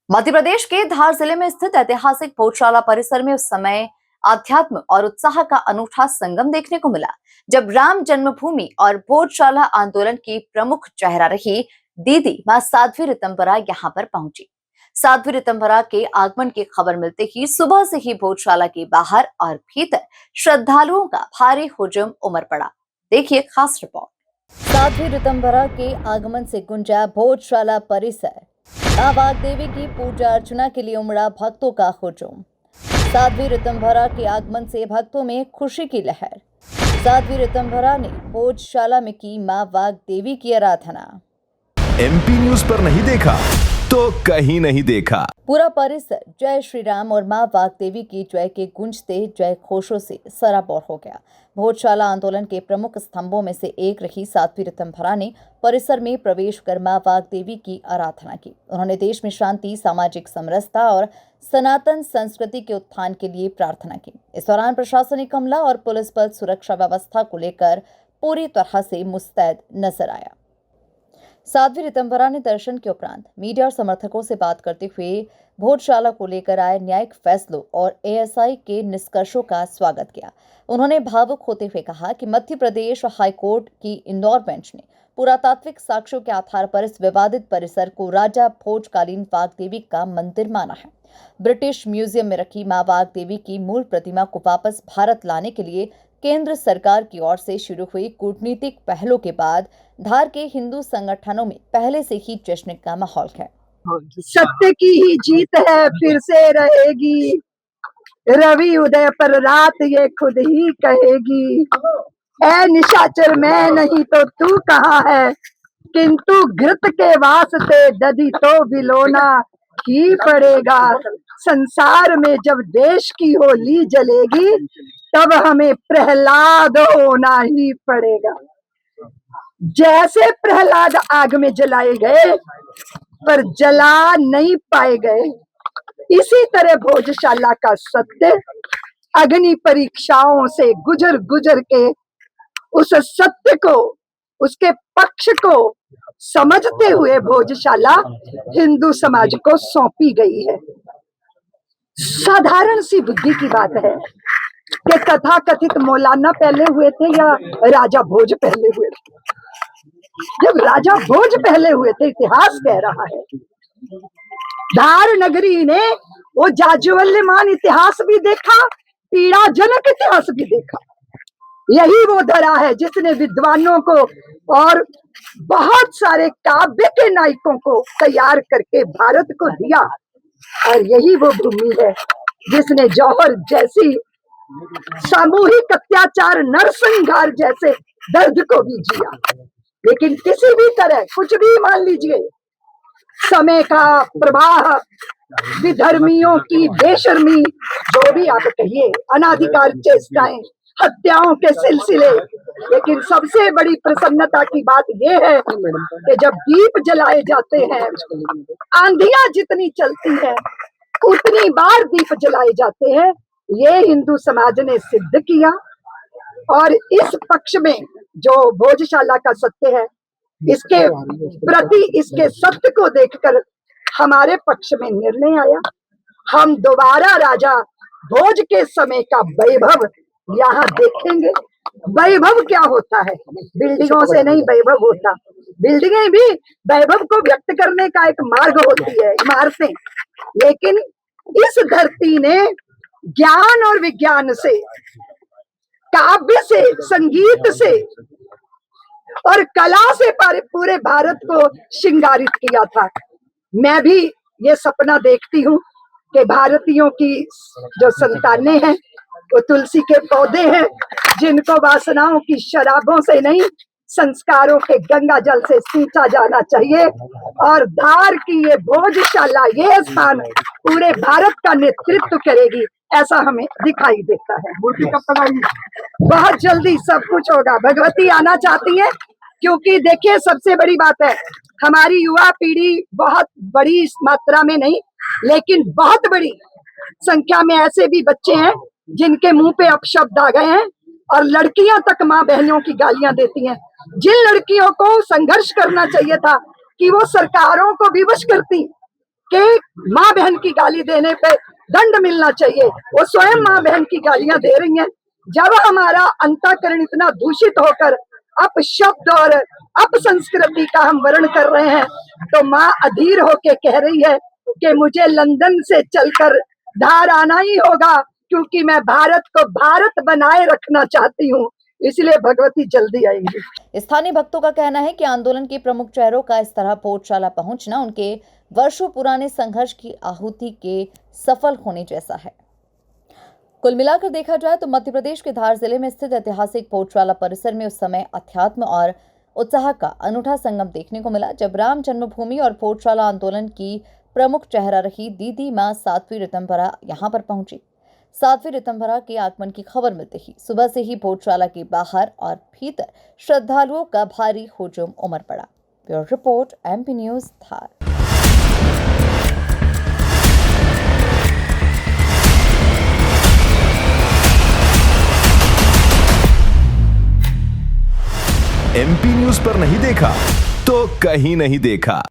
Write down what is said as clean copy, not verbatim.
मध्य प्रदेश के धार जिले में स्थित ऐतिहासिक भोजशाला परिसर में उस समय आध्यात्म और उत्साह का अनूठा संगम देखने को मिला, जब राम जन्मभूमि और भोजशाला आंदोलन की प्रमुख चेहरा रही दीदी मां साध्वी ऋतंभरा यहाँ पर पहुंची। साध्वी ऋतंभरा के आगमन की खबर मिलते ही सुबह से ही भोजशाला के बाहर और भीतर श्रद्धालुओं का भारी हुजूम उमड़ पड़ा। देखिए खास रिपोर्ट। साध्वी ऋतंभरा के आगमन से गुंजा भोजशाला परिसर। मां वाग्देवी की पूजा अर्चना के लिए उमड़ा भक्तों का हुजूम। साध्वी ऋतंभरा के आगमन से भक्तों में खुशी की लहर। साध्वी ऋतंभरा ने भोजशाला में की मां वाग्देवी की आराधना। एमपी न्यूज पर नहीं देखा तो कहीं नहीं देखा। पूरा परिसर जय श्री राम और मां वाग्देवी की जय के गूंजते जय घोषों से सराबोर हो गया। भोजशाला आंदोलन के प्रमुख स्तंभों में से एक रही साध्वी ऋतंभरा ने परिसर में प्रवेश कर मां वाग्देवी की आराधना की। उन्होंने देश में शांति, सामाजिक समरसता और सनातन संस्कृति के उत्थान के लिए प्रार्थना की। इस दौरान प्रशासनिक अमला और पुलिस बल सुरक्षा व्यवस्था को लेकर पूरी तरह से मुस्तैद नजर आया। साध्वी ऋतंभरा ने दर्शन के उपरांत मीडिया और समर्थकों से बात करते हुए भोजशाला को लेकर आए न्यायिक फैसलों और एएसआई के निष्कर्षों का स्वागत किया। उन्होंने भावुक होते हुए कहा कि मध्य प्रदेश हाईकोर्ट की इंदौर बेंच ने पुरातात्विक साक्ष्यों के आधार पर इस विवादित परिसर को राजा भोजकालीन वाग्देवी का मंदिर माना है। ब्रिटिश म्यूजियम में रखी मां वाग्देवी की मूल प्रतिमा को वापस भारत लाने के लिए केंद्र सरकार की ओर से शुरू हुई कूटनीतिक पहलों के बाद धार के हिंदू संगठनों में पहले से ही जश्न का माहौल है। सत्य की ही जीत है, फिर से रहेगी। रवि उदय पर रात ये खुद ही कहेगी। ऐ निशाचर मैं नहीं तो तू कहाँ है, किंतु घृत के वास्ते दधी तो बिलोना ही पड़ेगा। संसार में जब देश की होली जलेगी, तब हमें प्रहलाद होना ही पड़ेगा। जैसे प्रहलाद आग में जलाए गए पर जला नहीं पाए गए, इसी तरह भोजशाला का सत्य अग्नि परीक्षाओं से गुजर गुजर के उस सत्य को, उसके पक्ष को समझते हुए भोजशाला हिंदू समाज को सौंपी गई है। साधारण सी बुद्धि की बात है कि तथा कथित मौलाना पहले हुए थे या राजा भोज पहले हुए थे। जब राजा भोज पहले हुए थे, इतिहास कह रहा है। धार नगरी ने वो जाज्वल्यमान इतिहास भी देखा, पीड़ाजनक इतिहास भी देखा। यही वो धरा है जिसने विद्वानों को और बहुत सारे काव्य के नायकों को तैयार करके भारत को दिया, और यही वो भूमि है जिसने जौहर जैसी सामूहिक अत्याचार, नरसंहार जैसे दर्द को भी जिया। लेकिन किसी भी तरह कुछ भी मान लीजिए, समय का प्रवाह, विधर्मियों की बेशर्मी, जो भी आप कहिए, अनाधिकार चेष्टाएं, हत्याओं के सिलसिले। लेकिन सबसे बड़ी प्रसन्नता की बात यह है कि जब दीप जलाए जाते हैं, आंधियां जितनी चलती हैं उतनी बार दीप जलाए जाते हैं। ये हिंदू समाज ने सिद्ध किया, और इस पक्ष में जो भोजशाला का सत्य है, इसके प्रति, इसके सत्य को देखकर हमारे पक्ष में निर्णय आया। हम दोबारा राजा भोज के समय का वैभव यहाँ देखेंगे। वैभव क्या होता है? बिल्डिंगों से नहीं वैभव होता। बिल्डिंगें भी वैभव को व्यक्त करने का एक मार्ग होती है, इमारतें। लेकिन इस धरती ने ज्ञान और विज्ञान से, काव्य से, संगीत से और कला से पूरे भारत को श्रृंगारित किया था। मैं भी ये सपना देखती हूँ कि भारतीयों की जो संतानें हैं वो तुलसी के पौधे हैं, जिनको वासनाओं की शराबों से नहीं, संस्कारों के गंगा जल से सींचा जाना चाहिए। और धार की ये भोजशाला, ये स्थान पूरे भारत का नेतृत्व करेगी, ऐसा हमें दिखाई देता है। मूर्ति कब तक आएगी? बहुत जल्दी सब कुछ होगा। भगवती आना चाहती है, क्योंकि देखिए सबसे बड़ी बात है, हमारी युवा पीढ़ी बहुत बड़ी मात्रा में नहीं, लेकिन बहुत बड़ी संख्या में ऐसे भी बच्चे हैं जिनके मुंह पे अपशब्द आ गए हैं, और लड़कियां तक माँ बहनों की गालियां देती हैं। जिन लड़कियों को संघर्ष करना चाहिए था कि वो सरकारों को विवश करती, कि माँ बहन की गाली देने पे दंड मिलना चाहिए, वो स्वयं माँ बहन की गालियां दे रही हैं। जब हमारा अंतःकरण इतना दूषित होकर अपशब्द और अपसंस्कृति का हम वर्ण कर रहे हैं, तो माँ अधीर होके कह रही है कि मुझे लंदन से चलकर धार आना ही होगा, क्योंकि मैं भारत को भारत बनाए रखना चाहती हूँ, इसलिए भगवती जल्दी आएंगी। स्थानीय भक्तों का कहना है कि आंदोलन के प्रमुख चेहरों का इस तरह भोजशाला पहुंचना उनके वर्षों पुराने संघर्ष की आहुति के सफल होने जैसा है। कुल मिलाकर देखा जाए तो मध्य प्रदेश के धार जिले में स्थित ऐतिहासिक भोजशाला परिसर में उस समय अध्यात्म और उत्साह का अनूठा संगम देखने को मिला, जब राम जन्मभूमि और भोजशाला आंदोलन की प्रमुख चेहरा रही दीदी मां साध्वी ऋतंभरा यहां पर पहुंची। साध्वी ऋतंभरा के आगमन की खबर मिलते ही सुबह से ही भोजशाला के बाहर और भीतर श्रद्धालुओं का भारी हुजूम उमड़ पड़ा। ब्यूरो रिपोर्ट, MP न्यूज, धार। MP न्यूज पर नहीं देखा तो कहीं नहीं देखा।